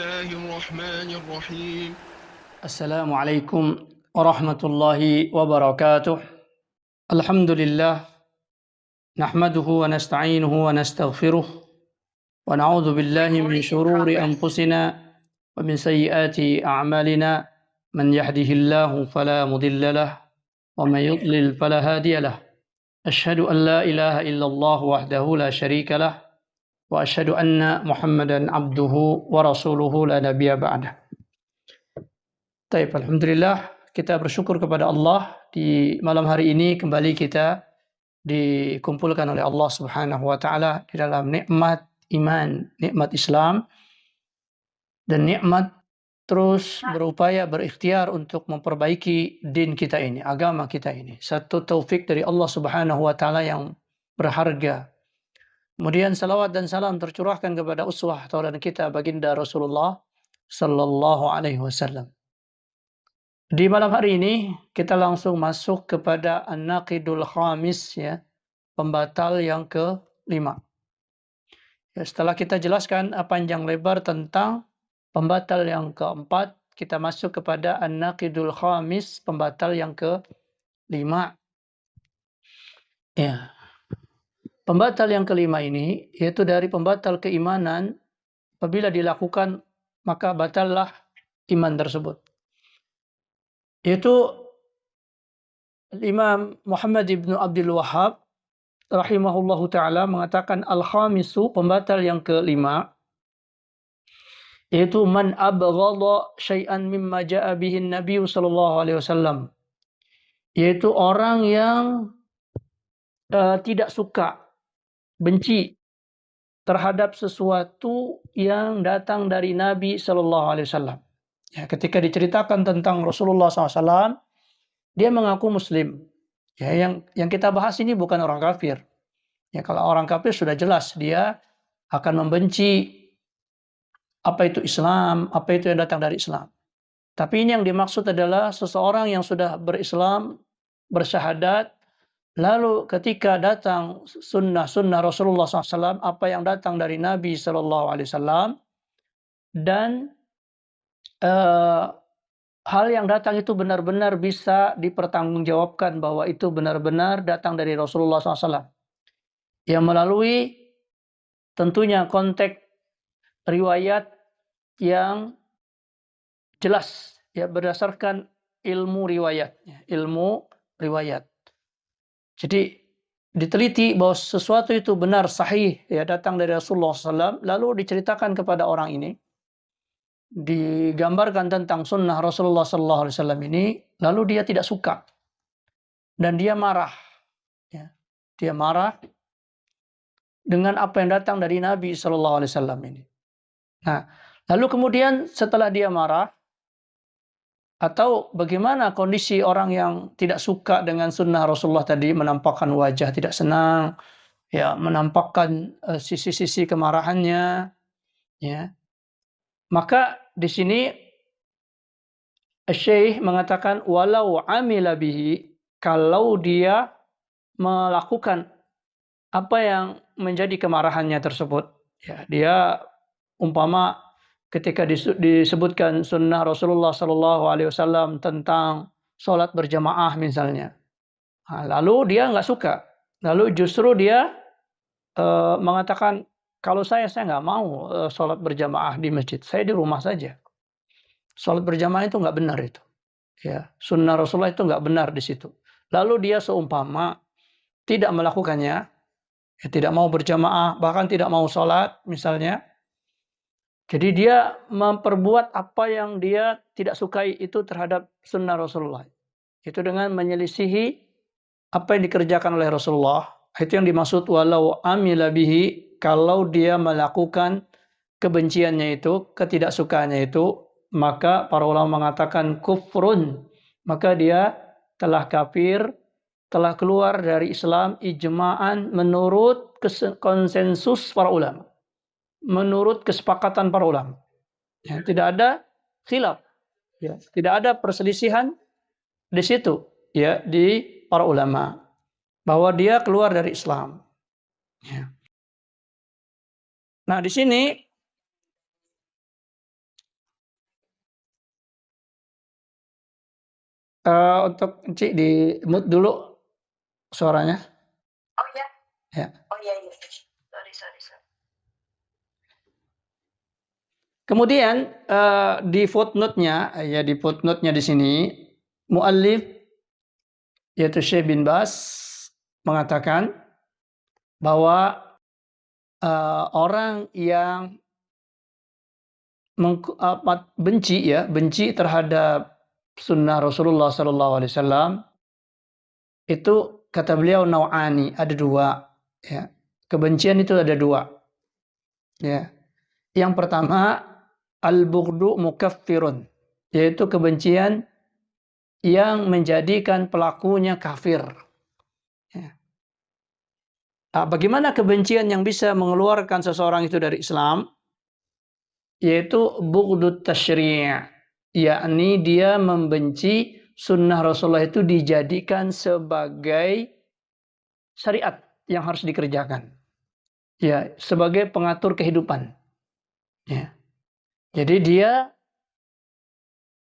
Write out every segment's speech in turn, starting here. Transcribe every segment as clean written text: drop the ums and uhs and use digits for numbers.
الله الرحمن الرحيم. السلام عليكم ورحمة الله وبركاته. الحمد لله نحمده ونستعينه ونستغفره ونعوذ بالله من شرور أنفسنا ومن سيئات أعمالنا. من يهده الله فلا مضل له ومن يضلل فلا هادي له. أشهد أن لا إله إلا الله وحده لا شريك له وأشهد أن محمدا عبده ورسوله لا نبي بعده. Baik, alhamdulillah kita bersyukur kepada Allah di malam hari ini kembali kita dikumpulkan oleh Allah Subhanahu wa taala di dalam nikmat iman, nikmat Islam dan nikmat terus berupaya berikhtiar untuk memperbaiki din kita ini, agama kita ini. Satu taufik dari Allah Subhanahu wa taala yang berharga. Kemudian salawat dan salam tercurahkan kepada uswah tauladan kita baginda Rasulullah sallallahu alaihi wasallam. Di malam hari ini kita langsung masuk kepada An-Naqidul Khamis, ya, pembatal yang ke-5. Ya, setelah kita jelaskan panjang lebar tentang pembatal yang keempat, kita masuk kepada An-Naqidul Khamis, pembatal yang ke-5. Ya. Pembatal yang kelima ini yaitu dari pembatal keimanan, apabila dilakukan maka batallah iman tersebut. Yaitu Imam Muhammad ibnu Abdul Wahhab rahimahullahu ta'ala mengatakan al-khamisu, pembatal yang kelima, yaitu man abghadha syai'an mimma ja'a bihin Nabi sallallahu alaihi wasallam, yaitu orang yang tidak suka, benci terhadap sesuatu yang datang dari Nabi sallallahu alaihi wasallam. Ya, ketika diceritakan tentang Rasulullah SAW, dia mengaku Muslim. Ya, yang kita bahas ini bukan orang kafir. Ya, kalau orang kafir sudah jelas dia akan membenci apa itu Islam, apa itu yang datang dari Islam. Tapi ini yang dimaksud adalah seseorang yang sudah berislam, bersyahadat, lalu ketika datang sunnah Rasulullah SAW, apa yang datang dari Nabi SAW, dan hal yang datang itu benar-benar bisa dipertanggungjawabkan bahwa itu benar-benar datang dari Rasulullah SAW. Yang melalui tentunya konteks riwayat yang jelas, ya, berdasarkan ilmu riwayat. Jadi diteliti bahwa sesuatu itu benar, sahih, ya, datang dari Rasulullah SAW, lalu diceritakan kepada orang ini, digambarkan tentang sunnah Rasulullah SAW ini, lalu dia tidak suka dan dia marah, ya. Dia marah dengan apa yang datang dari Nabi SAW ini. Nah, lalu kemudian setelah dia marah, atau bagaimana kondisi orang yang tidak suka dengan sunnah Rasulullah tadi, menampakkan wajah tidak senang, ya, menampakkan sisi-sisi kemarahannya, ya. Maka di sini Syekh mengatakan walau amila bihi, kalau dia melakukan apa yang menjadi kemarahannya tersebut, ya, dia umpama ketika disebutkan sunnah Rasulullah SAW tentang sholat berjamaah misalnya, lalu dia nggak suka, lalu justru dia mengatakan kalau saya nggak mau sholat berjamaah di masjid, saya di rumah saja. Sholat berjamaah itu nggak benar itu, ya, sunnah Rasulullah itu nggak benar di situ. Lalu dia seumpama tidak melakukannya, ya, tidak mau berjamaah, bahkan tidak mau sholat misalnya. Jadi dia memperbuat apa yang dia tidak sukai itu terhadap sunnah Rasulullah. Itu dengan menyelisihi apa yang dikerjakan oleh Rasulullah. Itu yang dimaksud walau amila bihi, kalau dia melakukan kebenciannya itu, ketidaksukaannya itu, maka para ulama mengatakan kufrun, maka dia telah kafir, telah keluar dari Islam ijma'an menurut konsensus para ulama, menurut kesepakatan para ulama. Ya, tidak ada khilaf, ya, tidak ada perselisihan di situ, ya, di para ulama, bahwa dia keluar dari Islam. Ya. Nah, di sini Untuk Ci di mute dulu suaranya. Oh ya? Ya. Oh iya. Sorry. Kemudian di footnote-nya, ya di footnote-nya di sini, muallif yaitu Syekh bin Baz mengatakan bahwa orang yang benci terhadap sunnah Rasulullah SAW itu kata beliau nau'ani, ada dua. Ya. Kebencian itu ada dua. Ya. Yang pertama al-bughdu mukaffirun, yaitu kebencian yang menjadikan pelakunya kafir. Ya. Nah, bagaimana kebencian yang bisa mengeluarkan seseorang itu dari Islam? Yaitu bughdut tasyri', yakni dia membenci sunnah Rasulullah itu dijadikan sebagai syariat yang harus dikerjakan. Ya, sebagai pengatur kehidupan. Ya. Jadi dia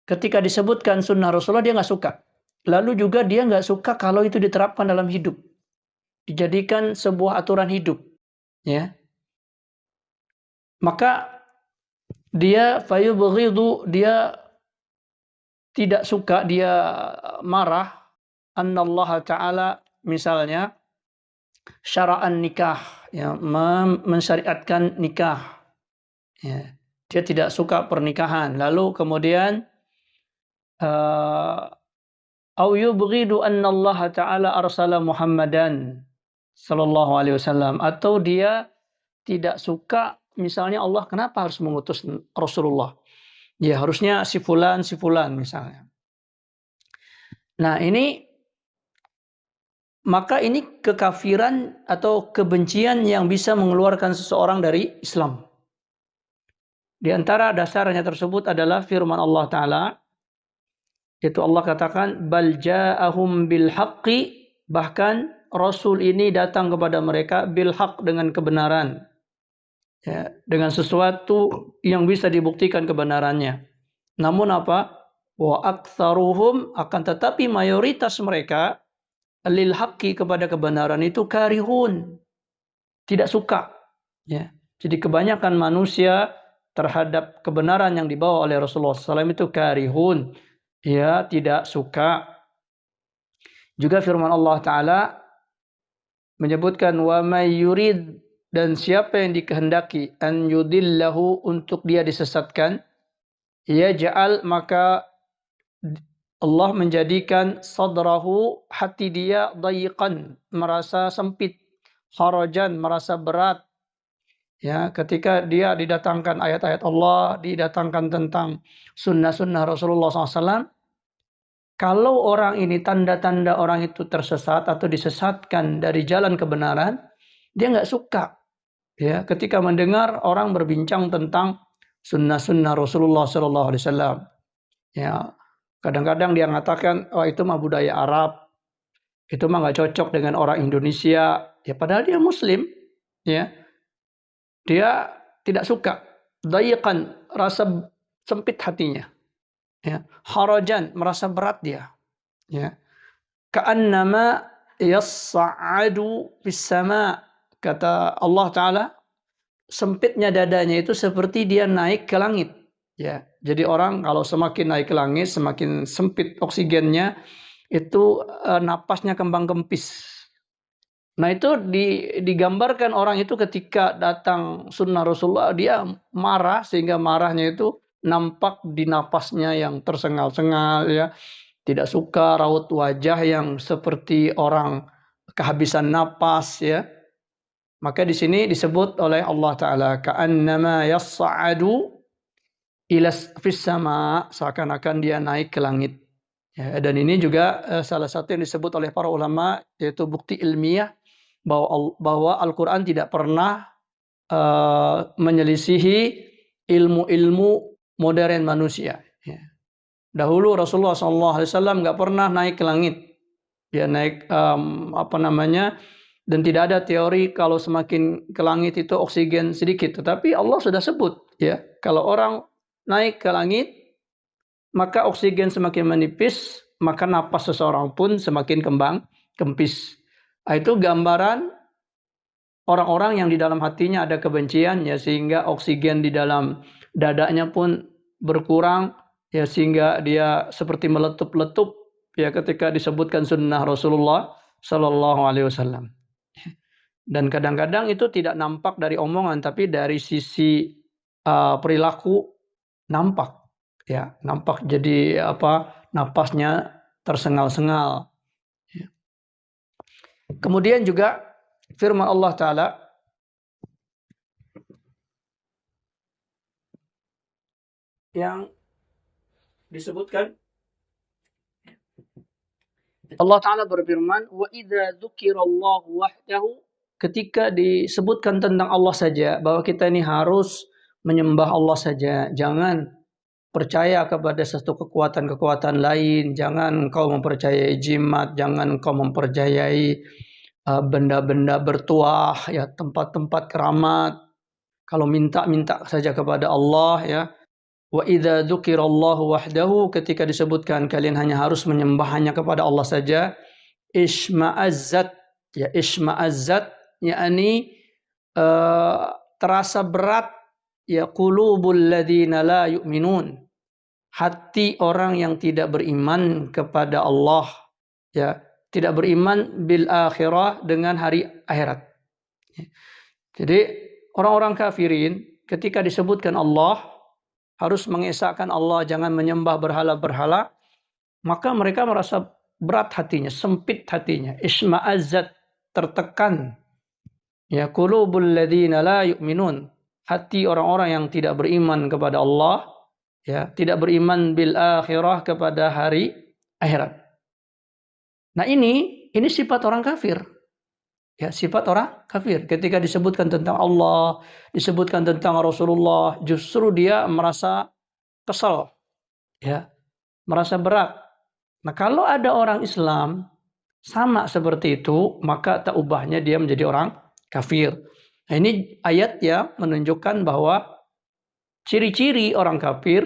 ketika disebutkan sunnah Rasulullah dia nggak suka. Lalu juga dia nggak suka kalau itu diterapkan dalam hidup. Dijadikan sebuah aturan hidup. Ya. Maka dia fayubghidu, dia tidak suka, dia marah. Annallaha ta'ala misalnya syara'an nikah, ya, mensyariatkan nikah. Ya. Dia tidak suka pernikahan. Lalu kemudian au yubghidu annallaha ta'ala arsala Muhammadan sallallahu alaihi wasallam, atau dia tidak suka misalnya Allah kenapa harus mengutus Rasulullah? Ya harusnya si fulan misalnya. Nah, maka ini kekafiran atau kebencian yang bisa mengeluarkan seseorang dari Islam. Di antara dasarnya tersebut adalah firman Allah Ta'ala, yaitu Allah katakan, bal ja'ahum bil haqqi, bahkan Rasul ini datang kepada mereka bil haqq, dengan kebenaran. Ya, dengan sesuatu yang bisa dibuktikan kebenarannya. Namun apa? Wa aktsaruhum, akan tetapi mayoritas mereka lil haqqi, kepada kebenaran itu karihun, tidak suka. Ya. Jadi kebanyakan manusia terhadap kebenaran yang dibawa oleh Rasulullah SAW itu karihun, ya, tidak suka. Juga firman Allah Ta'ala menyebutkan wa may yurid, dan siapa yang dikehendaki an yudillahu, untuk dia disesatkan, yaj'al, maka Allah menjadikan sadrahu, hati dia, dayiqan, merasa sempit, harajan, merasa berat. Ya, ketika dia didatangkan ayat-ayat Allah, didatangkan tentang sunnah-sunnah Rasulullah SAW, kalau orang ini, tanda-tanda orang itu tersesat atau disesatkan dari jalan kebenaran, dia nggak suka. Ya, ketika mendengar orang berbincang tentang sunnah-sunnah Rasulullah SAW, ya, kadang-kadang dia mengatakan, oh itu mah budaya Arab, itu mah nggak cocok dengan orang Indonesia. Ya, padahal dia Muslim, ya, dia tidak suka. Dayiqan, rasa sempit hatinya. Ya, harajan, merasa berat dia. Ya, ka'annama yassa'adu fis sama', kata Allah Ta'ala, sempitnya dadanya itu seperti dia naik ke langit. Ya, jadi orang kalau semakin naik ke langit, semakin sempit oksigennya, itu napasnya kembang kempis. Nah, itu digambarkan orang itu ketika datang sunnah Rasulullah, dia marah, sehingga marahnya itu nampak di napasnya yang tersengal-sengal, ya. Tidak suka raut wajah yang seperti orang kehabisan napas, ya. Maka di sini disebut oleh Allah Ta'ala, ka'annama yassa'adu ila fis sama', seakan-akan dia naik ke langit. Ya, dan ini juga salah satu yang disebut oleh para ulama, yaitu bukti ilmiah bahwa Al-Quran tidak pernah menyelisihi ilmu-ilmu modern manusia. Ya. Dahulu Rasulullah SAW nggak pernah naik ke langit. Dia naik dan tidak ada teori kalau semakin ke langit itu oksigen sedikit. Tetapi Allah sudah sebut, ya, kalau orang naik ke langit maka oksigen semakin menipis, maka napas seseorang pun semakin kempis. Itu gambaran orang-orang yang di dalam hatinya ada kebencian, ya, sehingga oksigen di dalam dadanya pun berkurang, ya, sehingga dia seperti meletup-letup, ya, ketika disebutkan sunnah Rasulullah Sallallahu Alaihi Wasallam. Dan kadang-kadang itu tidak nampak dari omongan, tapi dari sisi perilaku nampak, ya, nampak. Jadi napasnya tersengal-sengal. Kemudian juga firman Allah Ta'ala yang disebutkan, Allah Ta'ala berfirman, wa idza dzukirallahu wahdahu, ketika disebutkan tentang Allah saja, bahwa kita ini harus menyembah Allah saja, jangan percaya kepada satu kekuatan-kekuatan lain, jangan engkau mempercayai jimat, jangan engkau mempercayai benda-benda bertuah, ya, tempat-tempat keramat. Kalau minta saja kepada Allah, ya. Wa idza dzukirallahu wahdahu, ketika disebutkan kalian hanya harus menyembah hanya kepada Allah saja, isma'azzat, ya, isma'azzat, yakni terasa berat, ya, qulubul ladzina la yu'minun, hati orang yang tidak beriman kepada Allah, ya, tidak beriman bil akhirah, dengan hari akhirat. Jadi orang-orang kafirin ketika disebutkan Allah harus mengesahkan Allah, jangan menyembah berhala-berhala, maka mereka merasa berat hatinya, sempit hatinya, isma'azzat, tertekan, ya, qulubul ladzina la yu'minun, hati orang-orang yang tidak beriman kepada Allah, ya, tidak beriman bil akhirah, kepada hari akhirat. Nah, ini sifat orang kafir. Ya, sifat orang kafir. Ketika disebutkan tentang Allah, disebutkan tentang Rasulullah, justru dia merasa kesal, ya, merasa berat. Nah, kalau ada orang Islam sama seperti itu, maka tak ubahnya dia menjadi orang kafir. Nah, ini ayat ya menunjukkan bahwa ciri-ciri orang kafir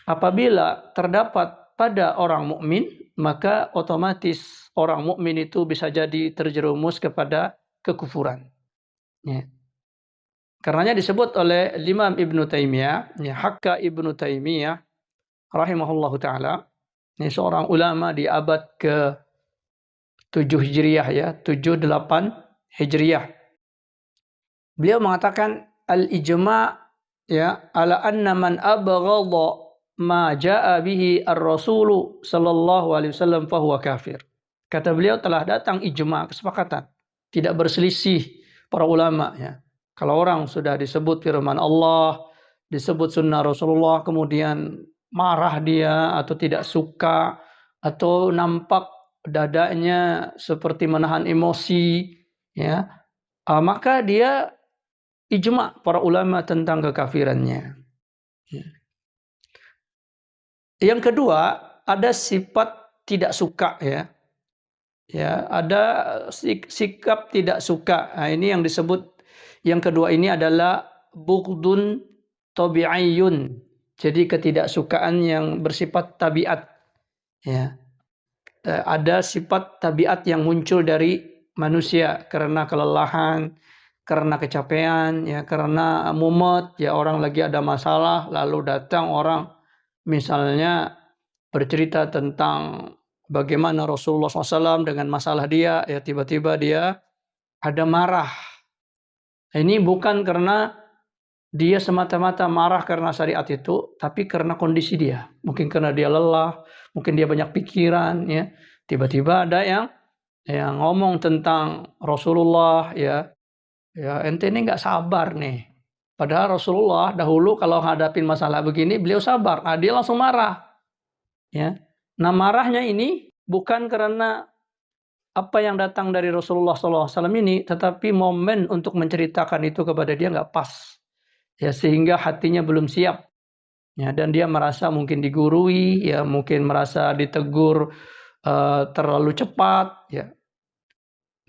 apabila terdapat pada orang mukmin, maka otomatis orang mukmin itu bisa jadi terjerumus kepada kekufuran. Ya. Karenanya disebut oleh Imam Ibnu Taimiyah, ya, Hakka Ibnu Taimiyah rahimahullahu taala, ini seorang ulama di abad ke-7 Hijriah, ya, 7-8 Hijriah. Beliau mengatakan al-ijma', ya, ala anna man abghadha ma jaa bihi ar-rasulu sallallahu alaihi wasallam fahuwa kafir. Kata beliau, telah datang ijma', kesepakatan, tidak berselisih para ulama, ya. Kalau orang sudah disebut firman Allah, disebut sunnah Rasulullah, kemudian marah dia atau tidak suka, atau nampak dadanya seperti menahan emosi, ya, maka dia ijma' para ulama tentang kekafirannya. Ya. Yang kedua, ada sifat tidak suka, ya. Ya, ada sikap tidak suka. Nah, ini yang disebut, yang kedua ini adalah bughdun tabi'iyyun. Jadi ketidaksukaan yang bersifat tabiat. Ya. Ada sifat tabiat yang muncul dari manusia karena kelelahan, karena kecapean, ya, karena mumet, ya, orang lagi ada masalah lalu datang orang misalnya bercerita tentang bagaimana Rasulullah SAW dengan masalah dia, ya, tiba-tiba dia ada marah. Ini bukan karena dia semata-mata marah karena syariat itu, tapi karena kondisi dia. Mungkin karena dia lelah, mungkin dia banyak pikiran, ya. Tiba-tiba ada yang ngomong tentang Rasulullah, ya, ente ini nggak sabar nih. Padahal Rasulullah dahulu kalau hadapin masalah begini beliau sabar. Nah, dia langsung marah. Ya. Nah, marahnya ini bukan karena apa yang datang dari Rasulullah SAW ini, tetapi momen untuk menceritakan itu kepada dia nggak pas. Ya, sehingga hatinya belum siap. Ya, dan dia merasa mungkin digurui, ya, mungkin merasa ditegur terlalu cepat. Ya.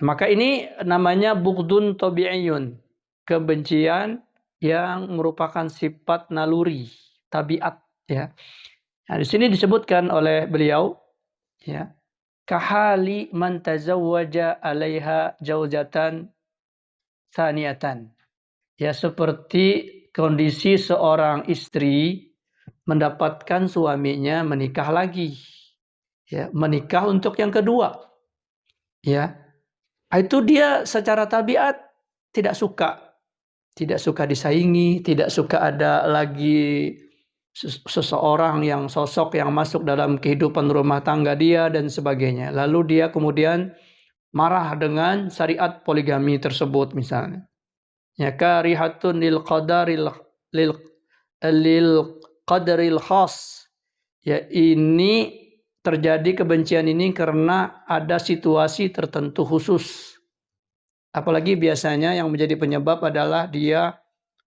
Maka ini namanya bughdun tabi'iyyun, kebencian yang merupakan sifat naluri, tabiat, ya. Nah, di sini disebutkan oleh beliau, Ya. Kahali man tazawwaja 'alaiha jauzatan tsaniyatan. Ya, seperti kondisi seorang istri mendapatkan suaminya menikah lagi. Ya, menikah untuk yang kedua. Ya. Itu dia secara tabiat tidak suka. Tidak suka disaingi, tidak suka ada lagi seseorang yang sosok yang masuk dalam kehidupan rumah tangga dia dan sebagainya. Lalu dia kemudian marah dengan syariat poligami tersebut misalnya. Ya, karihatun lil lil qadaril khas. Ya, ini terjadi kebencian ini karena ada situasi tertentu khusus. Apalagi biasanya yang menjadi penyebab adalah dia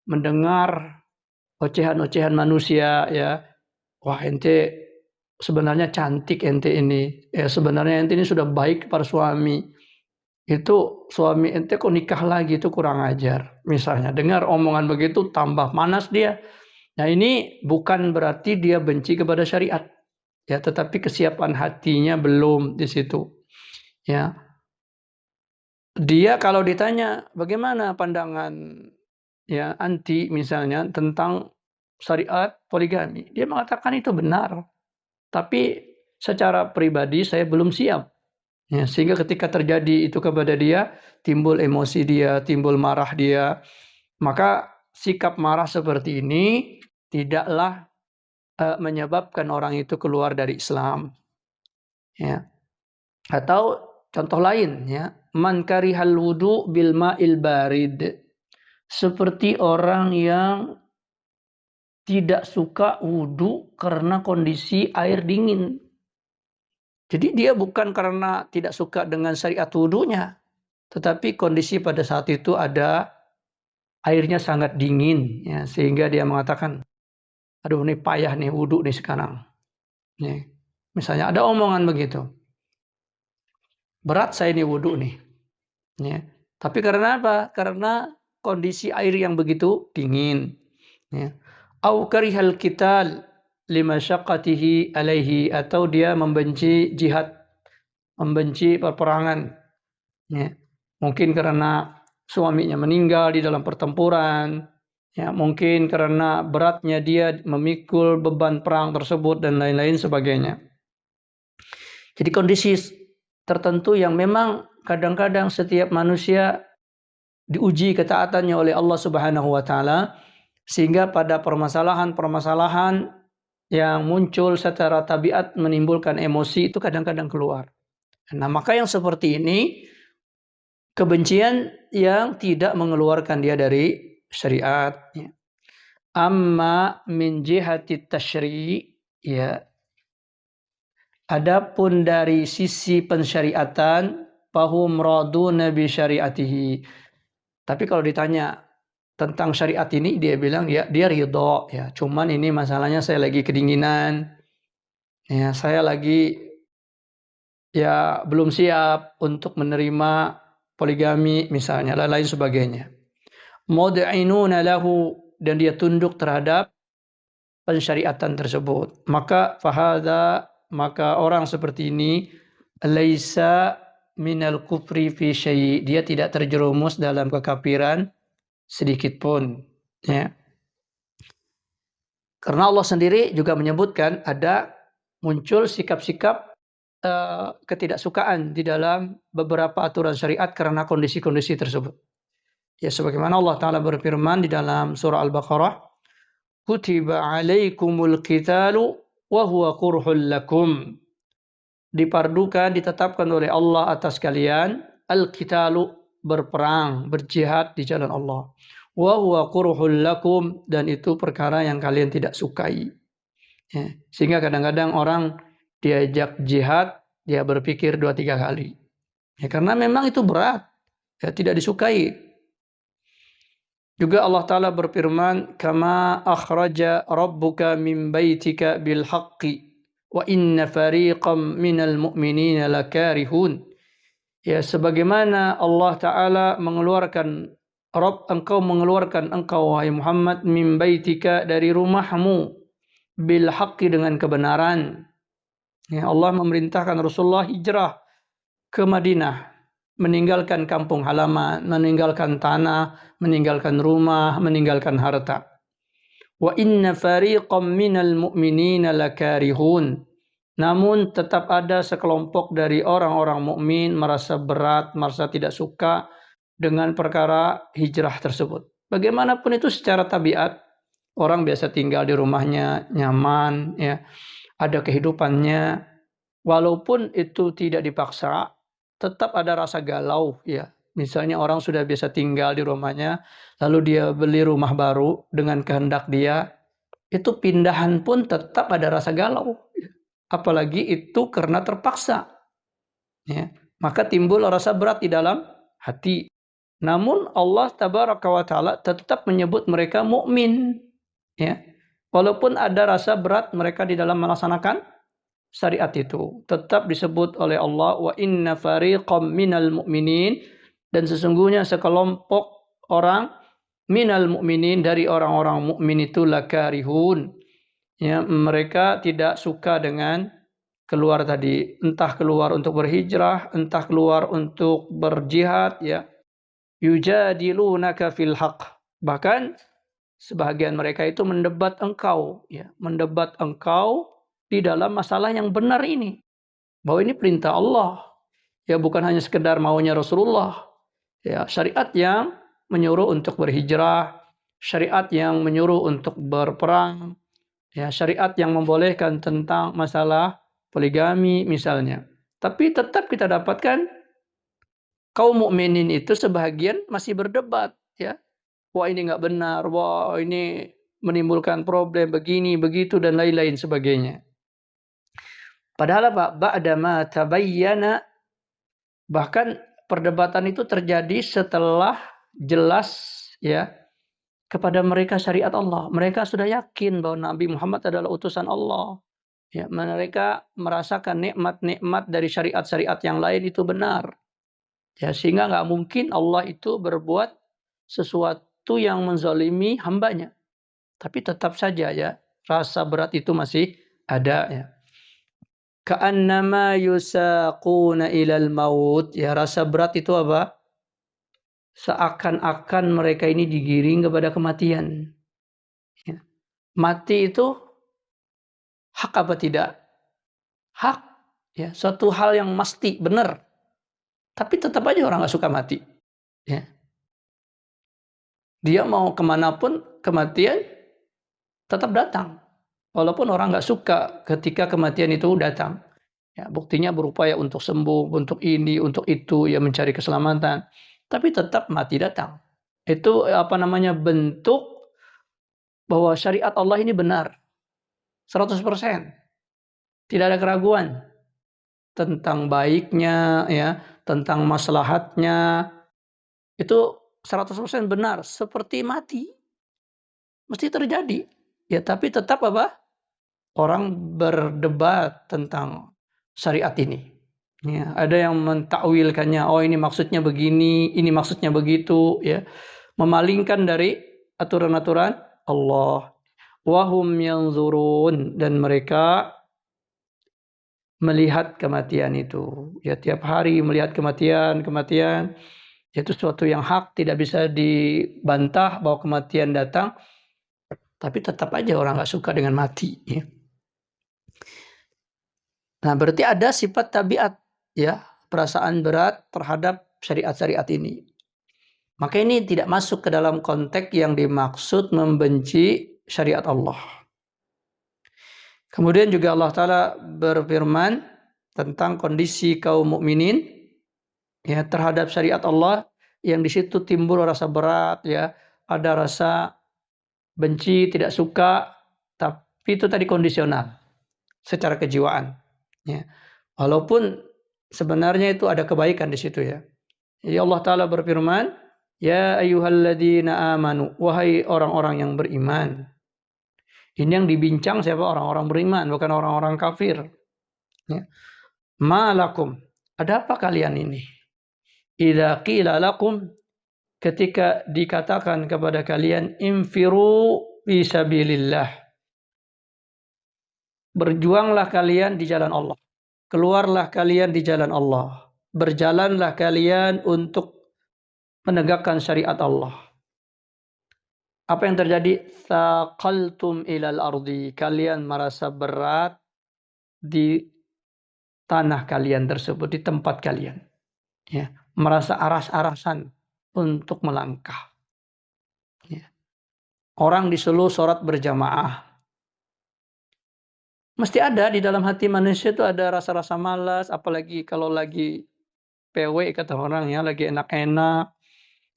mendengar ocehan-ocehan manusia, ya. Wah, ente sebenarnya cantik ente ini. Ya, sebenarnya ente ini sudah baik kepada suami. Itu suami ente kok nikah lagi, itu kurang ajar. Misalnya dengar omongan begitu tambah panas dia. Nah, ini bukan berarti dia benci kepada syariat. Ya, tetapi kesiapan hatinya belum di situ. Ya. Dia kalau ditanya bagaimana pandangan ya anti misalnya tentang syariat poligami, dia mengatakan itu benar. Tapi secara pribadi saya belum siap. Ya, sehingga ketika terjadi itu kepada dia, timbul emosi dia, timbul marah dia. Maka sikap marah seperti ini tidaklah menyebabkan orang itu keluar dari Islam. Ya. Atau contoh lain, ya, man karihal wudu bil ma'il barid. Seperti orang yang tidak suka wudu karena kondisi air dingin. Jadi dia bukan karena tidak suka dengan syariat wudunya, tetapi kondisi pada saat itu ada airnya sangat dingin, ya, sehingga dia mengatakan, aduh ini payah nih wudu nih sekarang. Nih, misalnya ada omongan begitu. Berat saya ini wudu nih. Ya. Tapi karena apa? Karena kondisi air yang begitu dingin. Ya. Au karihal qital limasyaqqatihi alaihi, atau dia membenci jihad, membenci peperangan. Ya. Mungkin karena suaminya meninggal di dalam pertempuran, ya, mungkin karena beratnya dia memikul beban perang tersebut dan lain-lain sebagainya. Jadi kondisi tertentu yang memang kadang-kadang setiap manusia diuji ketaatannya oleh Allah Subhanahu wa taala, sehingga pada permasalahan-permasalahan yang muncul secara tabiat menimbulkan emosi itu kadang-kadang keluar. Nah, maka yang seperti ini kebencian yang tidak mengeluarkan dia dari syariat. Amma min jihati tasyri', ya. Adapun dari sisi pensyariatan, fahum raduna bi syariatihi. Tapi kalau ditanya tentang syariat ini, dia bilang ya dia ridho, ya. Cuman ini masalahnya saya lagi kedinginan. Ya, saya lagi ya belum siap untuk menerima poligami misalnya, dan lain sebagainya. Mud'inuna lahu, dan dia tunduk terhadap pensyariatan tersebut. Maka orang seperti ini laisa minal kufri fi syai', dia tidak terjerumus dalam kekafiran sedikit pun, ya. Karena Allah sendiri juga menyebutkan ada muncul sikap-sikap ketidaksukaan di dalam beberapa aturan syariat karena kondisi-kondisi tersebut. Ya, sebagaimana Allah Ta'ala berfirman di dalam surah Al-Baqarah, kutiba alaikumul qitalu wa huwa kurhul lakum. Dipardukan, ditetapkan oleh Allah atas kalian al-qitalu, berperang, berjihad di jalan Allah. Wa huwa kurhul lakum, dan itu perkara yang kalian tidak sukai. Ya, sehingga kadang-kadang orang diajak jihad, dia berpikir 2-3 kali. Ya, karena memang itu berat, ya, tidak disukai. Juga Allah Ta'ala berfirman, kama akhraja rabbuka min baitika bil haqqi wa inna fariqam minal mu'minina lakarihun. Ya, sebagaimana Allah Ta'ala mengeluarkan engkau wahai Muhammad min baitika, dari rumahmu, bil haqqi, dengan kebenaran. Ya, Allah memerintahkan Rasulullah hijrah ke Madinah, meninggalkan kampung halaman, meninggalkan tanah, meninggalkan rumah, meninggalkan harta. Wa inna fariqam minal mu'minina lakarihun. Namun tetap ada sekelompok dari orang-orang mukmin merasa berat, merasa tidak suka dengan perkara hijrah tersebut. Bagaimanapun itu secara tabiat, orang biasa tinggal di rumahnya nyaman, ya, ada kehidupannya. Walaupun itu tidak dipaksa, tetap ada rasa galau, ya. Misalnya orang sudah biasa tinggal di rumahnya, lalu dia beli rumah baru dengan kehendak dia, itu pindahan pun tetap ada rasa galau. Apalagi itu karena terpaksa. Ya. Maka timbul rasa berat di dalam hati. Namun Allah tabaraka wa ta'ala tetap menyebut mereka mukmin. Ya. Walaupun ada rasa berat mereka di dalam melaksanakan syariat itu, tetap disebut oleh Allah wa inna fariqam minal mu'minin, dan sesungguhnya sekelompok orang minal mu'minin, dari orang-orang mukmin itu lakarihun. Ya, mereka tidak suka dengan keluar tadi, entah keluar untuk berhijrah, entah keluar untuk berjihad, ya. Yujadilunaka fil haqq. Bahkan sebahagian mereka itu mendebat engkau, ya, mendebat engkau di dalam masalah yang benar ini. Bahwa ini perintah Allah. Ya, bukan hanya sekedar maunya Rasulullah. Ya, syariat yang menyuruh untuk berhijrah, syariat yang menyuruh untuk berperang, ya, syariat yang membolehkan tentang masalah poligami misalnya. Tapi tetap kita dapatkan kaum mukminin itu sebahagian masih berdebat, ya. Wah, ini nggak benar, wah ini menimbulkan problem begini, begitu, dan lain-lain sebagainya. Padahal apa? Ba'dama tabayyana, bahkan perdebatan itu terjadi setelah jelas, ya, kepada mereka syariat Allah. Mereka sudah yakin bahwa Nabi Muhammad adalah utusan Allah. Ya, mereka merasakan nikmat-nikmat dari syariat-syariat yang lain itu benar. Ya, sehingga nggak mungkin Allah itu berbuat sesuatu yang menzalimi hambanya. Tapi tetap saja, ya, rasa berat itu masih ada, ya. Ka'annama yusaquna ilal maut. Ya, rasa berat itu apa? Seakan-akan mereka ini digiring kepada kematian. Ya. Mati itu hak apa tidak? Hak. Ya, suatu hal yang mesti, benar. Tapi tetap aja orang gak suka mati. Ya. Dia mau kemanapun, kematian tetap datang. Walaupun orang gak suka ketika kematian itu datang. Ya, buktinya berupaya untuk sembuh, untuk ini, untuk itu, ya, mencari keselamatan. Tapi tetap mati datang. Itu bentuk bahwa syariat Allah ini benar. 100%. Tidak ada keraguan tentang baiknya, ya, tentang maslahatnya. Itu 100% benar. Seperti mati. Mesti terjadi. Ya, tapi tetap apa? Orang berdebat tentang syariat ini. Ya, ada yang mentakwilkannya, oh ini maksudnya begini, ini maksudnya begitu, ya. Memalingkan dari aturan-aturan Allah. Wahum yanzurun, dan mereka melihat kematian itu. Ya, tiap hari melihat kematian. Itu sesuatu yang hak, tidak bisa dibantah bahwa kematian datang. Tapi tetap aja orang gak suka dengan mati, ya. Nah, berarti ada sifat tabiat, ya, perasaan berat terhadap syariat-syariat ini. Maka ini tidak masuk ke dalam konteks yang dimaksud membenci syariat Allah. Kemudian juga Allah Ta'ala berfirman tentang kondisi kaum mukminin, ya, terhadap syariat Allah, yang di situ timbul rasa berat, ya, ada rasa benci, tidak suka, tapi itu tadi kondisional secara kejiwaan. Ya. Walaupun sebenarnya itu ada kebaikan di situ, ya. Jadi Allah Ta'ala berfirman, ya ayyuhalladzina amanu, wahai orang-orang yang beriman. Ini yang dibincang siapa? Orang-orang beriman, bukan orang-orang kafir. Ya. Malakum, ada apa kalian ini? Idza qila lakum, ketika dikatakan kepada kalian, infiru fi sabilillah, berjuanglah kalian di jalan Allah. Keluarlah kalian di jalan Allah. Berjalanlah kalian untuk menegakkan syariat Allah. Apa yang terjadi? Saqaltum ilal ardi. Kalian merasa berat di tanah kalian tersebut, di tempat kalian. Ya, merasa aras-arasan untuk melangkah. Ya. Orang disuruh sholat berjamaah. Mesti ada di dalam hati manusia itu ada rasa-rasa malas, apalagi kalau lagi PW kata orang ya, lagi enak-enak,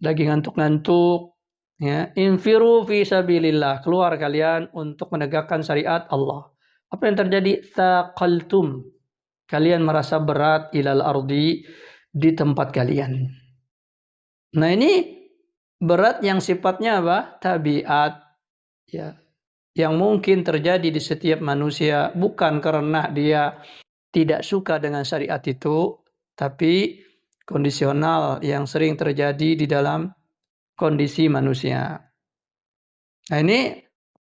lagi ngantuk-ngantuk. Ya, infiru fi sabilillah, keluar kalian untuk menegakkan syariat Allah. Apa yang terjadi? Taqaltum, kalian merasa berat ilal ardi, di tempat kalian. Nah, ini berat yang sifatnya apa? Tabiat, ya, yang mungkin terjadi di setiap manusia, bukan karena dia tidak suka dengan syariat itu, tapi kondisional yang sering terjadi di dalam kondisi manusia. Nah, ini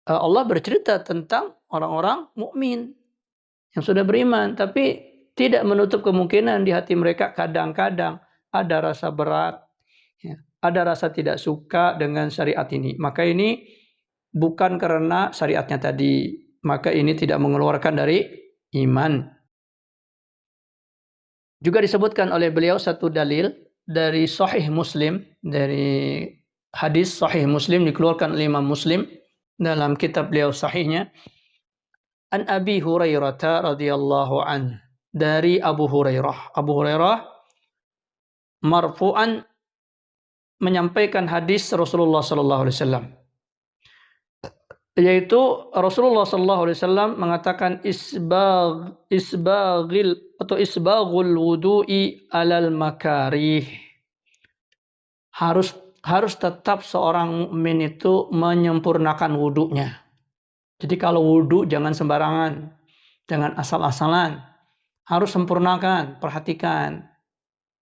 Allah bercerita tentang orang-orang mukmin yang sudah beriman, tapi tidak menutup kemungkinan di hati mereka kadang-kadang ada rasa berat, ya, ada rasa tidak suka dengan syariat ini. Maka ini bukan karena syariatnya tadi, maka ini tidak mengeluarkan dari iman. Juga disebutkan oleh beliau satu dalil dari Sahih Muslim, dari hadis Sahih Muslim dikeluarkan oleh Imam Muslim dalam kitab beliau sahihnya. An Abi Hurairah radhiyallahu an, dari Abu Hurairah. Abu Hurairah marfu'an menyampaikan hadis Rasulullah sallallahu alaihi wasallam, yaitu Rasulullah sallallahu alaihi wasallam mengatakan isbaghul wudu'i alal makarih. Harus tetap seorang mukmin itu menyempurnakan wudunya. Jadi kalau wudu jangan sembarangan, jangan asal-asalan. Harus sempurnakan, perhatikan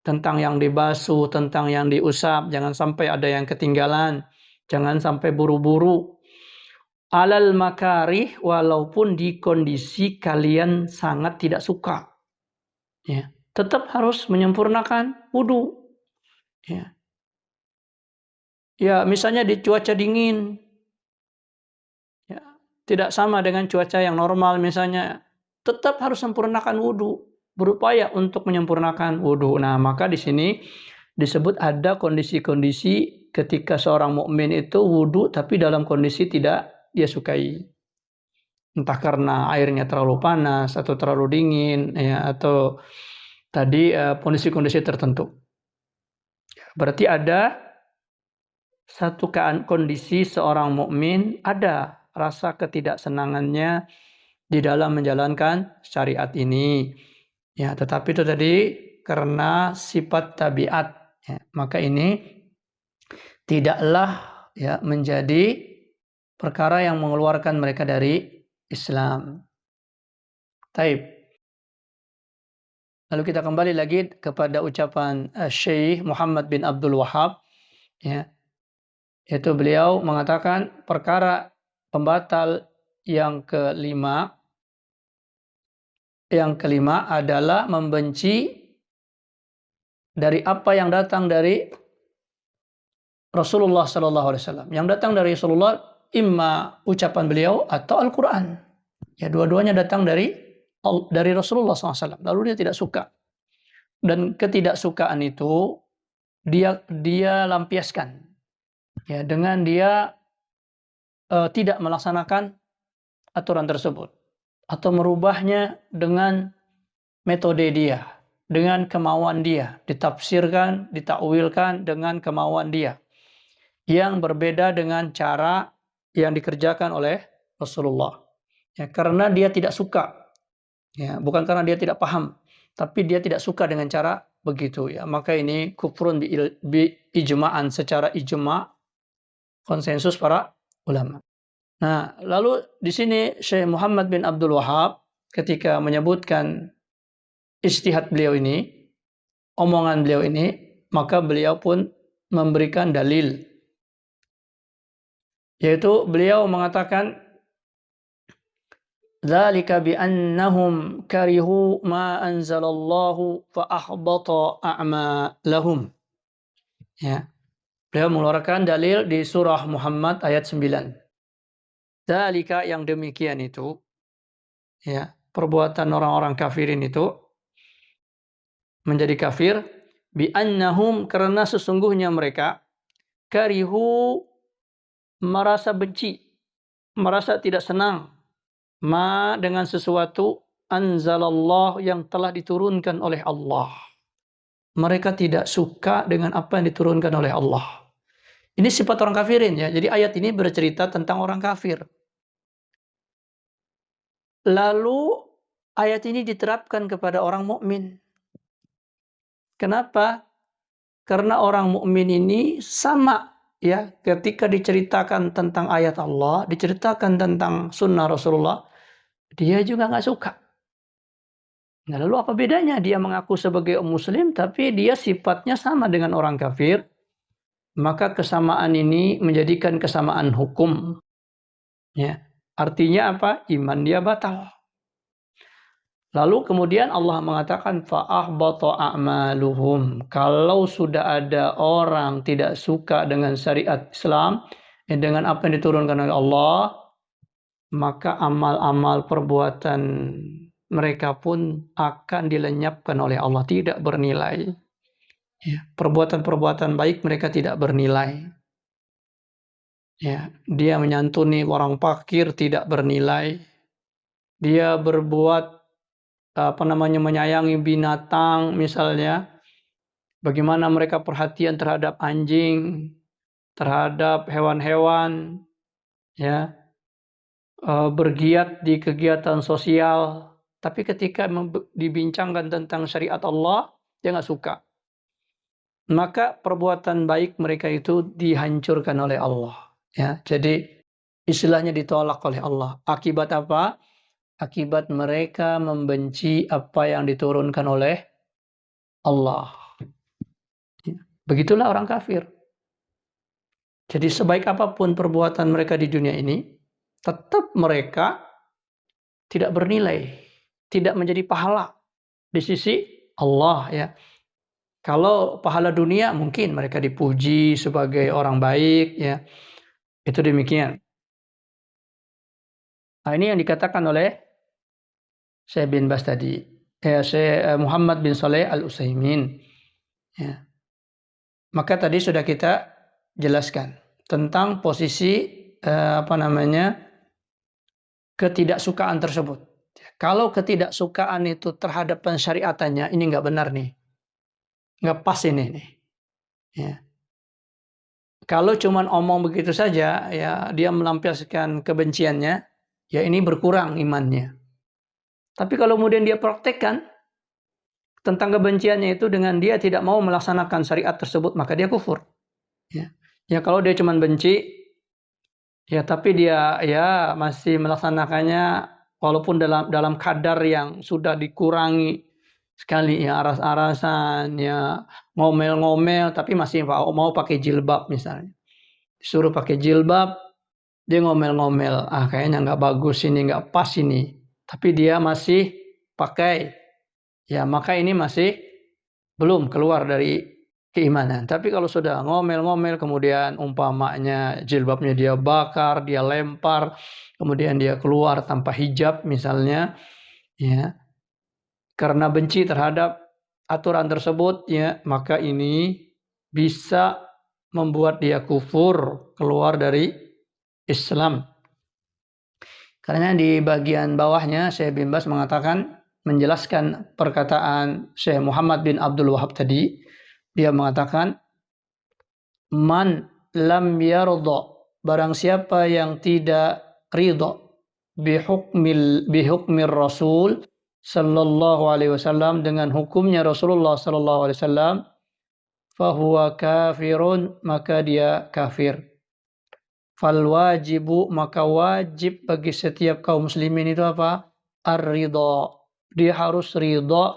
tentang yang dibasuh, tentang yang diusap, jangan sampai ada yang ketinggalan, jangan sampai buru-buru. Alal makarih, walaupun di kondisi kalian sangat tidak suka, ya, tetap harus menyempurnakan wudu. Ya, misalnya di cuaca dingin, ya, tidak sama dengan cuaca yang normal misalnya, tetap harus sempurnakan wudu, berupaya untuk menyempurnakan wudu. Nah, maka di sini disebut ada kondisi-kondisi ketika seorang mukmin itu wudu tapi dalam kondisi tidak dia sukai. Entah karena airnya terlalu panas atau terlalu dingin, ya, atau tadi kondisi-kondisi tertentu. Berarti ada satu kondisi seorang mukmin ada rasa ketidaksenangannya di dalam menjalankan syariat ini. Ya, tetapi itu tadi karena sifat tabiat, ya, maka ini tidaklah, ya, menjadi perkara yang mengeluarkan mereka dari Islam. Taib. Lalu kita kembali lagi kepada ucapan Syekh Muhammad bin Abdul Wahhab, ya, yaitu beliau mengatakan perkara pembatal yang kelima adalah membenci dari apa yang datang dari Rasulullah sallallahu alaihi wasallam. Yang datang dari Rasulullah imma ucapan beliau atau Al-Qur'an. Ya, dua-duanya datang dari Rasulullah SAW. Lalu dia tidak suka. Dan ketidaksukaan itu dia lampiaskan, ya, dengan dia tidak melaksanakan aturan tersebut atau merubahnya dengan metode dia, dengan kemauan dia, ditafsirkan, ditakwilkan dengan kemauan dia yang berbeda dengan cara yang dikerjakan oleh Rasulullah. Ya, karena dia tidak suka, ya, bukan karena dia tidak paham, tapi dia tidak suka dengan cara begitu, ya. Maka ini kufrun bi ijma'an, secara ijma' konsensus para ulama. Nah, lalu di sini Syekh Muhammad bin Abdul Wahhab ketika menyebutkan ijtihad beliau ini, omongan beliau ini, maka beliau pun memberikan dalil, yaitu beliau mengatakan Dzalika bi'annahum karihu ma anzalallahu fa ahbata a'malahum. Ya. Beliau mengeluarkan dalil di surah Muhammad ayat 9. Dzalika, yang demikian itu, ya, perbuatan orang-orang kafirin itu menjadi kafir, bi'annahum, karena sesungguhnya mereka karihu, merasa benci, merasa tidak senang, ma, dengan sesuatu, anzalallah, yang telah diturunkan oleh Allah. Mereka tidak suka dengan apa yang diturunkan oleh Allah. Ini sifat orang kafirin, ya. Jadi ayat ini bercerita tentang orang kafir. Lalu ayat ini diterapkan kepada orang mukmin. Kenapa? Karena orang mukmin ini sama, ya, ketika diceritakan tentang ayat Allah, diceritakan tentang sunnah Rasulullah, dia juga nggak suka. Nah, lalu apa bedanya dia mengaku sebagai muslim tapi dia sifatnya sama dengan orang kafir? Maka kesamaan ini menjadikan kesamaan hukum. Ya. Artinya apa? Iman dia batal. Lalu kemudian Allah mengatakan fa'ahbata a'maluhum. Kalau sudah ada orang tidak suka dengan syariat Islam, dengan apa yang diturunkan oleh Allah, maka amal-amal perbuatan mereka pun akan dilenyapkan oleh Allah, tidak bernilai. Ya, perbuatan-perbuatan baik mereka tidak bernilai. Ya, dia menyantuni orang fakir tidak bernilai. Dia berbuat menyayangi binatang misalnya, bagaimana mereka perhatian terhadap anjing, terhadap hewan-hewan, ya, bergiat di kegiatan sosial, tapi ketika dibincangkan tentang syariat Allah, dia nggak suka. Maka perbuatan baik mereka itu dihancurkan oleh Allah. Ya, jadi istilahnya ditolak oleh Allah. Akibat apa? Akibat mereka membenci apa yang diturunkan oleh Allah. Begitulah orang kafir. Jadi sebaik apapun perbuatan mereka di dunia ini, tetap mereka tidak bernilai, tidak menjadi pahala di sisi Allah, ya. Kalau pahala dunia mungkin mereka dipuji sebagai orang baik, ya. Itu demikian. Nah, ini yang dikatakan oleh Syekh bin Baz tadi, Syekh Muhammad bin Shalih Al-Utsaimin. Ya. Maka tadi sudah kita jelaskan tentang posisi ketidaksukaan tersebut. Kalau ketidaksukaan itu terhadap pensyariatannya, ini nggak benar nih, nggak pas ini nih. Ya. Kalau cuman omong begitu saja, ya, dia melampiaskan kebenciannya, ya, ini berkurang imannya. Tapi kalau kemudian dia praktekkan tentang kebenciannya itu dengan dia tidak mau melaksanakan syariat tersebut, maka dia kufur. Ya, ya, kalau dia cuma benci, ya, tapi dia, ya, masih melaksanakannya walaupun dalam kadar yang sudah dikurangi sekali, ya, aras-arasan, ya, ngomel-ngomel, tapi masih mau pakai jilbab misalnya. Disuruh pakai jilbab, dia ngomel-ngomel, kayaknya nggak bagus ini, nggak pas ini. Tapi dia masih pakai, ya, maka ini masih belum keluar dari keimanan. Tapi kalau sudah ngomel-ngomel, kemudian umpamanya jilbabnya dia bakar, dia lempar, kemudian dia keluar tanpa hijab misalnya, ya, karena benci terhadap aturan tersebut, ya, maka ini bisa membuat dia kufur, keluar dari Islam. Karena di bagian bawahnya Syekh bin Baz mengatakan, menjelaskan perkataan Syekh Muhammad bin Abdul Wahab tadi, dia mengatakan, man lam yarda, barang siapa yang tidak ridha bihukmir Rasul sallallahu alaihi wasallam, dengan hukumnya Rasulullah sallallahu alaihi wasallam, fahuwa kafirun, maka dia kafir. Fal wajibu, maka wajib bagi setiap kaum muslimin itu apa? Ar-ridha. Dia harus ridha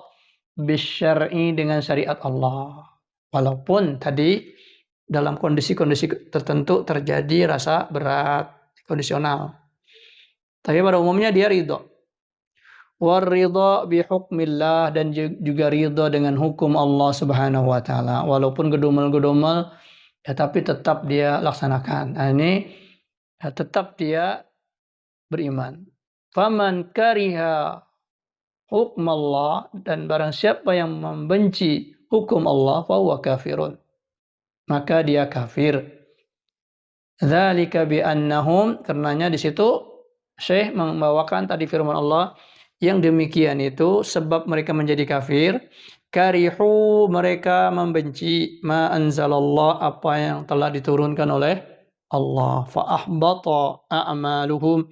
bisyar'i, dengan syariat Allah. Walaupun tadi dalam kondisi-kondisi tertentu terjadi rasa berat, kondisional. Tapi pada umumnya dia ridha. Waridha bihukmillah, dan juga ridha dengan hukum Allah Subhanahu wa taala. Walaupun gedumel-gedumel ya tapi tetap dia laksanakan. Nah, ini ya, tetap dia beriman. Faman kariha hukmallah, dan barang siapa yang membenci hukum Allah, fahuwa kafirun, maka dia kafir. Dzalika bi annahum, karenanya di situ Syekh membawakan tadi firman Allah, yang demikian itu sebab mereka menjadi kafir, karihu, mereka membenci, ma anzalallah, apa yang telah diturunkan oleh Allah, fa ahbata a'maluhum,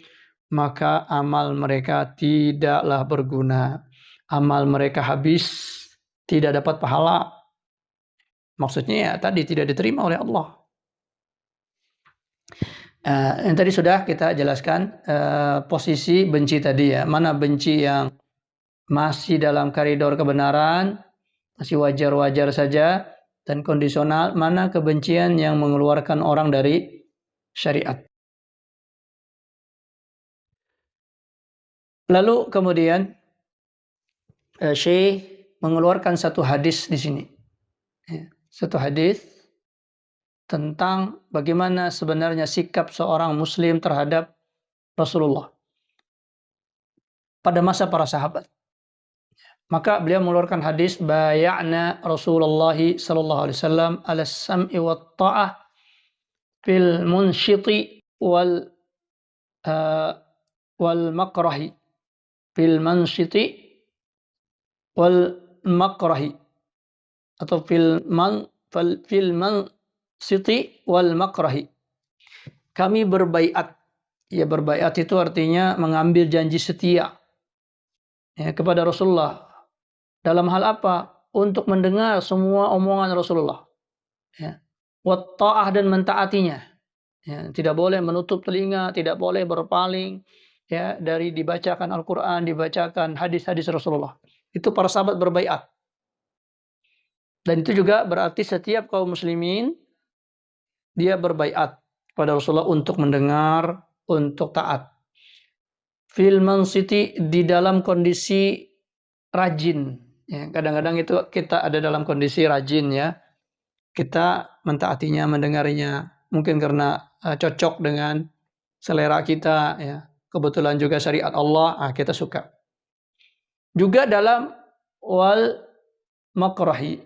maka amal mereka tidaklah berguna, amal mereka habis, tidak dapat pahala. Maksudnya ya tadi tidak diterima oleh Allah. Yang tadi sudah kita jelaskan posisi benci tadi ya. Mana benci yang masih dalam koridor kebenaran, masih wajar-wajar saja dan kondisional. Mana kebencian yang mengeluarkan orang dari syariat. Lalu kemudian Syekh mengeluarkan satu hadis di sini. Satu hadis tentang bagaimana sebenarnya sikap seorang muslim terhadap Rasulullah pada masa para sahabat. Maka beliau mengeluarkan hadis, bay'ana Rasulullah sallallahu alaihi wasallam ala sam'i wa ta'ah fil munshiti wal makrahi, fil munshiti wal makrahi, atau fil mansiti wal makrahi. Kami berbaiat. Ya, berbaiat itu artinya mengambil janji setia ya, kepada Rasulullah. Dalam hal apa? Untuk mendengar semua omongan Rasulullah. Ya. Wat ta'ah, dan mentaatinya. Ya, tidak boleh menutup telinga, tidak boleh berpaling ya dari dibacakan Al-Qur'an, dibacakan hadis-hadis Rasulullah. Itu para sahabat berbaiat. Dan itu juga berarti setiap kaum muslimin dia berbaiat kepada Rasulullah untuk mendengar, untuk taat. Fil mansiti, di dalam kondisi rajin. Ya, kadang-kadang itu kita ada dalam kondisi rajin ya. Kita mentaatinya, mendengarnya. Mungkin karena cocok dengan selera kita ya. Kebetulan juga syariat Allah, kita suka. Juga dalam wal makrahi,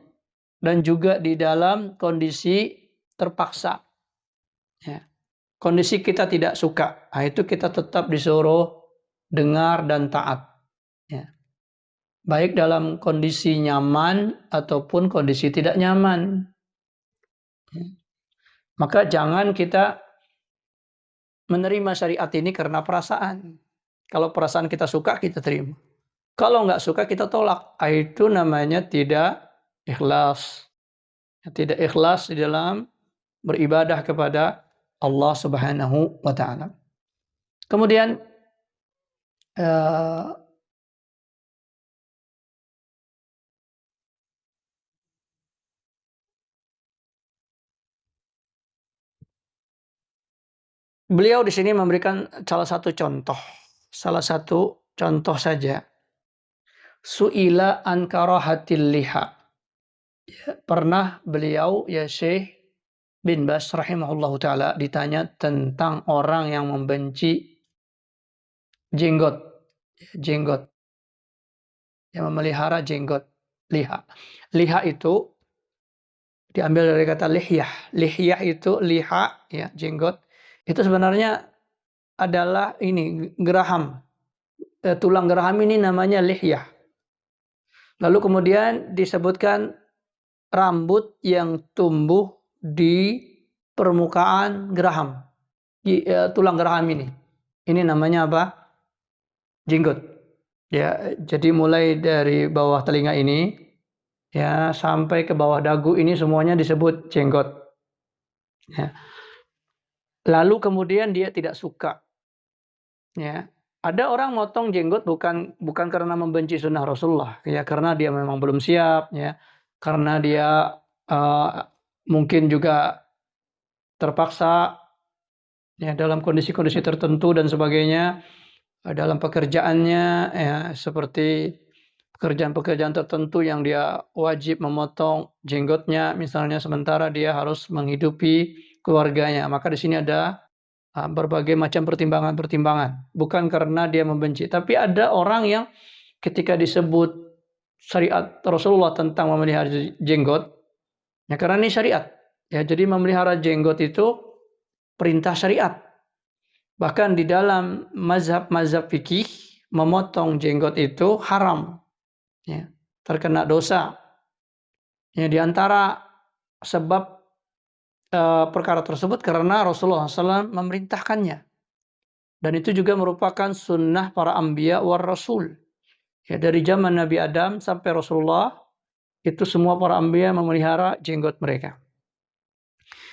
dan juga di dalam kondisi terpaksa. Ya. Kondisi kita tidak suka, itu kita tetap disuruh dengar dan taat. Ya. Baik dalam kondisi nyaman ataupun kondisi tidak nyaman. Ya. Maka jangan kita menerima syariat ini karena perasaan. Kalau perasaan kita suka, kita terima. Kalau nggak suka, kita tolak. Itu namanya tidak ikhlas. Tidak ikhlas di dalam beribadah kepada Allah Subhanahu wa ta'ala. Kemudian beliau di sini memberikan salah satu contoh saja. Su'ila an karahatil liha. Ya, pernah beliau ya Syekh bin Baz rahimahullahu ta'ala ditanya tentang orang yang membenci jenggot, yang memelihara jenggot, liha. Liha itu diambil dari kata lihyah. Lihyah itu liha ya, jenggot. Itu sebenarnya adalah ini geraham. Tulang geraham ini namanya lihyah. Lalu kemudian disebutkan rambut yang tumbuh di permukaan geraham, tulang geraham ini. Ini namanya apa? Jenggot. Ya, jadi mulai dari bawah telinga ini ya sampai ke bawah dagu ini semuanya disebut jenggot. Ya. Lalu kemudian dia tidak suka. Ya. Ada orang motong jenggot bukan karena membenci sunnah Rasulullah, ya karena dia memang belum siap, ya karena dia mungkin juga terpaksa, ya dalam kondisi-kondisi tertentu dan sebagainya, dalam pekerjaannya, ya, seperti pekerjaan-pekerjaan tertentu yang dia wajib memotong jenggotnya misalnya, sementara dia harus menghidupi keluarganya. Maka di sini ada berbagai macam pertimbangan-pertimbangan. Bukan karena dia membenci, tapi ada orang yang ketika disebut syariat Rasulullah tentang memelihara jenggot, ya karena ini syariat. Ya, jadi memelihara jenggot itu perintah syariat. Bahkan di dalam mazhab fikih, memotong jenggot itu haram. Ya, terkena dosa. Ya, di antara sebab perkara tersebut karena Rasulullah SAW memerintahkannya. Dan itu juga merupakan sunnah para anbiya war rasul. Ya, dari zaman Nabi Adam sampai Rasulullah, itu semua para anbiya memelihara jenggot mereka.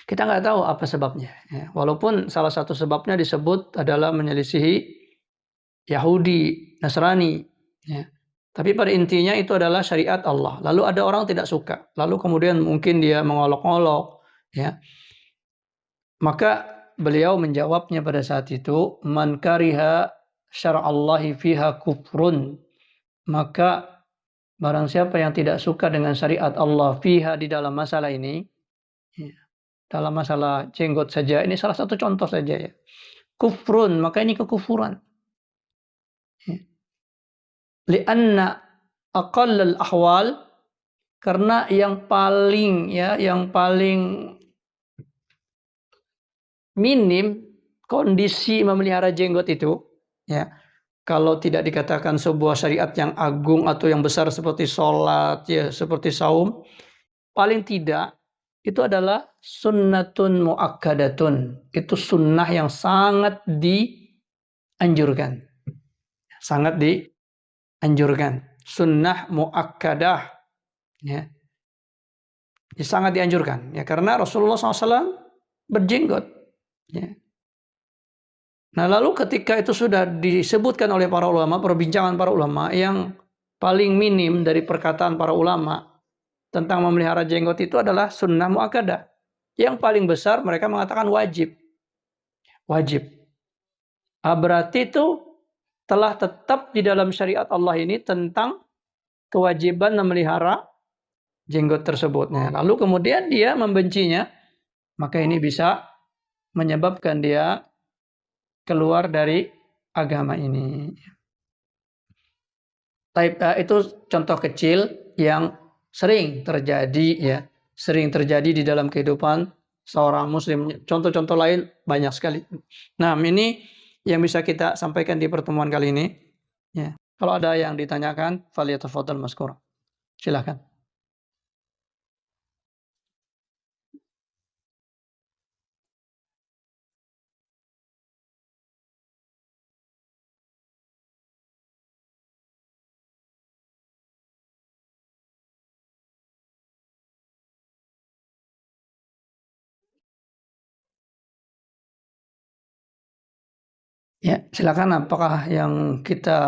Kita nggak tahu apa sebabnya. Ya, walaupun salah satu sebabnya disebut adalah menyelisihi Yahudi, Nasrani. Ya. Tapi pada intinya itu adalah syariat Allah. Lalu ada orang tidak suka. Lalu kemudian mungkin dia mengolok-olok. Ya. Maka beliau menjawabnya pada saat itu, man kariha syara'allahi fiha kufrun. Maka barang siapa yang tidak suka dengan syariat Allah fiha di dalam masalah ini, ya, dalam masalah jenggot saja, ini salah satu contoh saja ya. Kufrun, maka ini kekufuran. Ya. Lianna aqallal ahwal, karena yang paling minim kondisi memelihara jenggot itu, ya, kalau tidak dikatakan sebuah syariat yang agung atau yang besar seperti sholat, ya, seperti saum, paling tidak itu adalah sunnatun muakkadatun. Itu sunnah yang sangat dianjurkan. Sangat dianjurkan. Sunnah muakkadah. Ya. Sangat dianjurkan. Ya, karena Rasulullah SAW berjenggot. Ya. Nah, lalu ketika itu sudah disebutkan oleh para ulama, perbincangan para ulama, yang paling minim dari perkataan para ulama tentang memelihara jenggot itu adalah sunnah muakkadah. Yang paling besar mereka mengatakan wajib. Wajib. Berarti itu telah tetap di dalam syariat Allah ini tentang kewajiban memelihara jenggot tersebut. Nah, lalu kemudian dia membencinya, maka ini bisa menyebabkan dia keluar dari agama ini. Itu contoh kecil yang sering terjadi, ya, sering terjadi di dalam kehidupan seorang muslim. Contoh-contoh lain banyak sekali. Nah, ini yang bisa kita sampaikan di pertemuan kali ini. Ya. Kalau ada yang ditanyakan, falyatafaddal mazkur. Silakan. Ya, silakan, apakah yang kita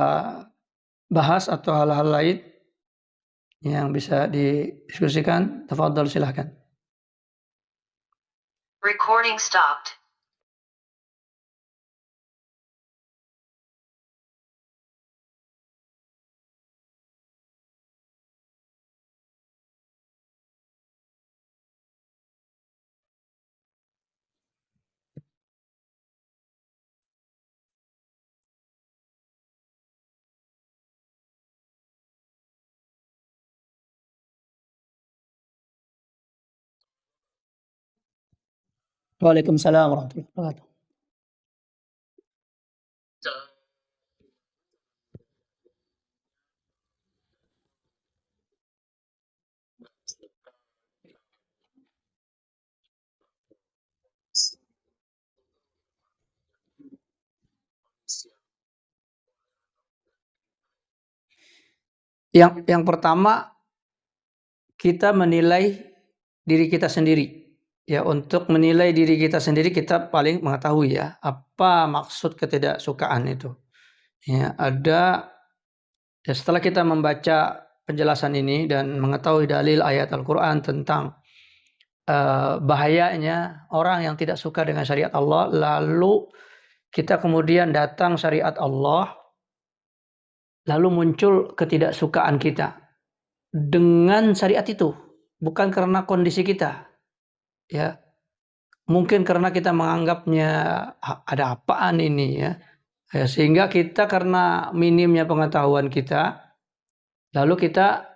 bahas atau hal-hal lain yang bisa didiskusikan? Tafadhol, silakan. Recording stopped. Waalaikumsalam warahmatullahi wabarakatuh. Yang pertama, kita menilai diri kita sendiri. Ya, untuk menilai diri kita sendiri kita paling mengetahui ya apa maksud ketidaksukaan itu. Ya, setelah kita membaca penjelasan ini dan mengetahui dalil ayat Al-Quran tentang bahayanya orang yang tidak suka dengan syariat Allah, lalu kita kemudian datang syariat Allah, lalu muncul ketidaksukaan kita dengan syariat itu, bukan karena kondisi kita, ya. Mungkin karena kita menganggapnya ada apaan ini ya. Sehingga kita karena minimnya pengetahuan kita, lalu kita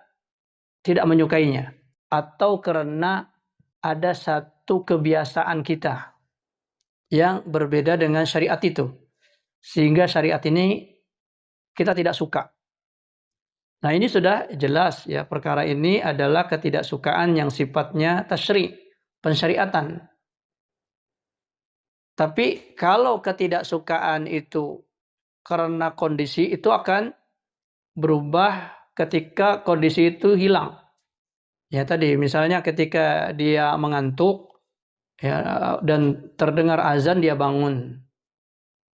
tidak menyukainya. Atau karena ada satu kebiasaan kita yang berbeda dengan syariat itu. Sehingga syariat ini kita tidak suka. Nah ini sudah jelas ya, perkara ini adalah ketidaksukaan yang sifatnya tasyri', pensyariatan. Tapi kalau ketidaksukaan itu karena kondisi, itu akan berubah ketika kondisi itu hilang. Ya tadi misalnya ketika dia mengantuk ya, dan terdengar azan dia bangun.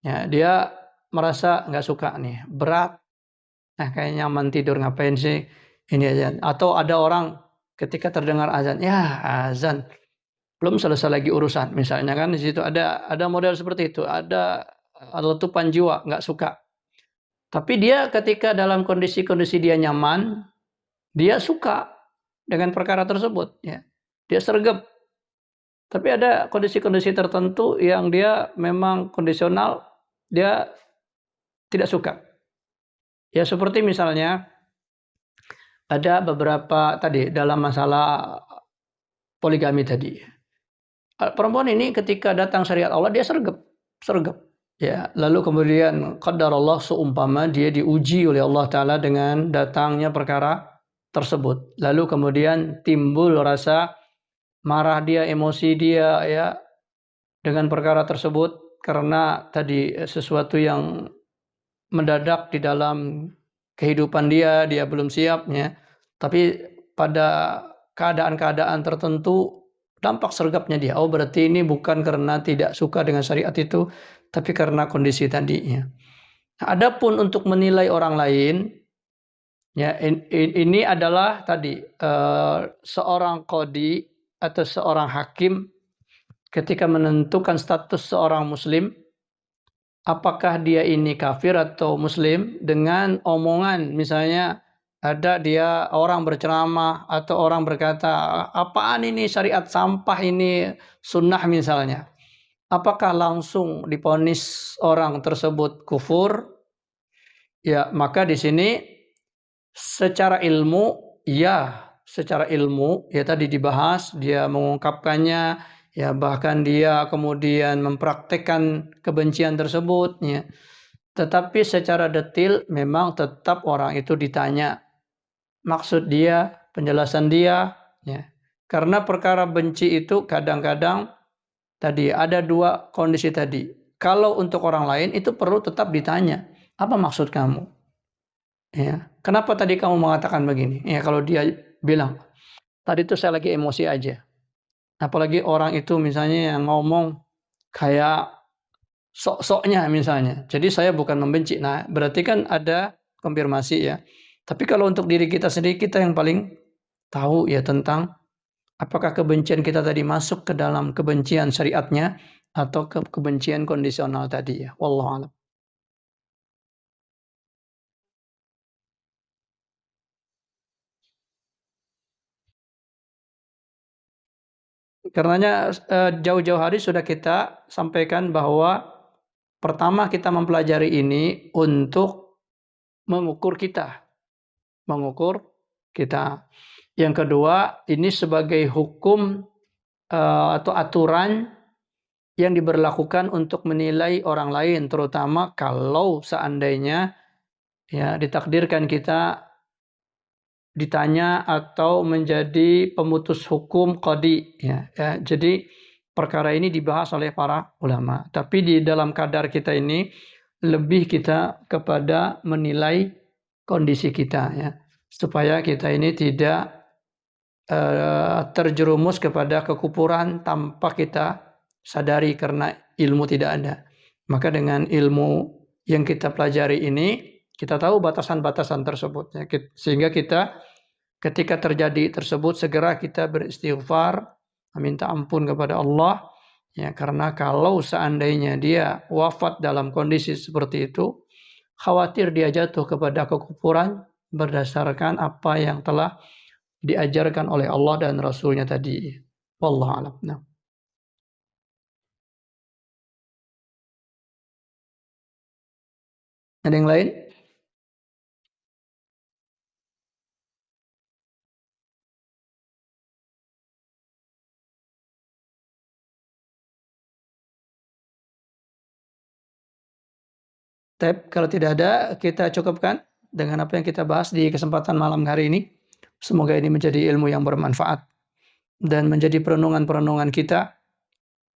Ya, dia merasa nggak suka nih, berat. Nah, kayak nyaman tidur, ngapain sih ini azan? Atau ada orang ketika terdengar azan, ya azan belum selesai lagi urusan, misalnya kan di situ ada model seperti itu, ada letupan jiwa, nggak suka. Tapi dia ketika dalam kondisi-kondisi dia nyaman, dia suka dengan perkara tersebut, ya. Dia sregep. Tapi ada kondisi-kondisi tertentu yang dia memang kondisional, dia tidak suka. Ya seperti misalnya ada beberapa tadi dalam masalah poligami tadi. Perempuan ini ketika datang syariat Allah dia sregep. Ya, lalu kemudian qadarullah seumpama dia diuji oleh Allah Ta'ala dengan datangnya perkara tersebut. Lalu kemudian timbul rasa marah dia, emosi dia ya dengan perkara tersebut karena tadi sesuatu yang mendadak di dalam kehidupan dia belum siap ya. Tapi pada keadaan-keadaan tertentu dampak sergapnya dia. Oh berarti ini bukan karena tidak suka dengan syariat itu, tapi karena kondisi tadinya. Nah, adapun untuk menilai orang lain, ya ini adalah tadi seorang qadhi atau seorang hakim ketika menentukan status seorang muslim, apakah dia ini kafir atau muslim dengan omongan misalnya. Ada dia orang berceramah atau orang berkata, apaan ini syariat sampah ini sunnah misalnya. Apakah langsung divonis orang tersebut kufur? Ya, maka di sini secara ilmu ya tadi dibahas, dia mengungkapkannya, ya bahkan dia kemudian mempraktekkan kebencian tersebut ya. Tetapi secara detail memang tetap orang itu ditanya maksud dia, penjelasan dia, ya. Karena perkara benci itu kadang-kadang tadi ada dua kondisi tadi. Kalau untuk orang lain itu perlu tetap ditanya, apa maksud kamu? Ya, kenapa tadi kamu mengatakan begini? Ya, kalau dia bilang, tadi itu saya lagi emosi aja. Apalagi orang itu misalnya yang ngomong kayak sok-soknya misalnya. Jadi saya bukan membenci. Nah, berarti kan ada konfirmasi ya. Tapi kalau untuk diri kita sendiri, kita yang paling tahu ya tentang apakah kebencian kita tadi masuk ke dalam kebencian syariatnya atau kebencian kondisional tadi ya. Wallahu a'lam. Karenanya jauh-jauh hari sudah kita sampaikan bahwa pertama kita mempelajari ini untuk mengukur kita. Yang kedua, ini sebagai hukum atau aturan yang diberlakukan untuk menilai orang lain, terutama kalau seandainya ya ditakdirkan kita ditanya atau menjadi pemutus hukum qadhi ya. Jadi perkara ini dibahas oleh para ulama. Tapi di dalam kadar kita ini lebih kita kepada menilai kondisi kita ya, supaya kita ini tidak terjerumus kepada kekufuran tanpa kita sadari karena ilmu tidak ada. Maka dengan ilmu yang kita pelajari ini kita tahu batasan-batasan tersebut ya, sehingga kita ketika terjadi tersebut segera kita beristighfar, meminta ampun kepada Allah Ya, karena kalau seandainya dia wafat dalam kondisi seperti itu, khawatir dia jatuh kepada kekufuran berdasarkan apa yang telah diajarkan oleh Allah dan Rasulnya tadi. Wallahu a'lam. Nah. Ada yang lain? Kalau tidak ada, kita cukupkan dengan apa yang kita bahas di kesempatan malam hari ini. Semoga ini menjadi ilmu yang bermanfaat dan menjadi perenungan-perenungan kita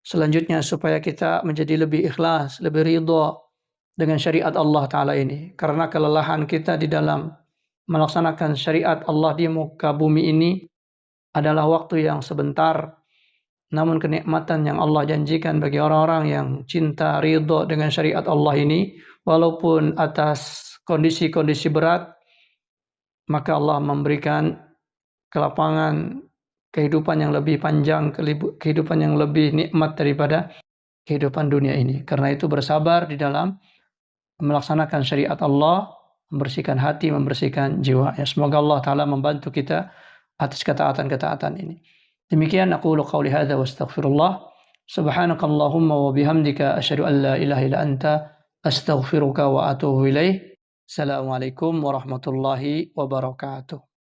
selanjutnya supaya kita menjadi lebih ikhlas, lebih ridha dengan syariat Allah Ta'ala ini. Karena kelelahan kita di dalam melaksanakan syariat Allah di muka bumi ini adalah waktu yang sebentar, namun kenikmatan yang Allah janjikan bagi orang-orang yang cinta, ridha dengan syariat Allah ini, walaupun atas kondisi-kondisi berat, maka Allah memberikan kelapangan, kehidupan yang lebih panjang, kehidupan yang lebih nikmat daripada kehidupan dunia ini. Karena itu bersabar di dalam melaksanakan syariat Allah, membersihkan hati, membersihkan jiwa. Ya, semoga Allah Ta'ala membantu kita atas ketaatan-ketaatan ini. Demikian aku qauli hadza wa astaghfirullah. Subhanakallahumma wa bihamdika asyhadu an la ilaha illa anta astaghfiruka wa atubu ilaik. Assalamualaikum warahmatullahi wabarakatuh.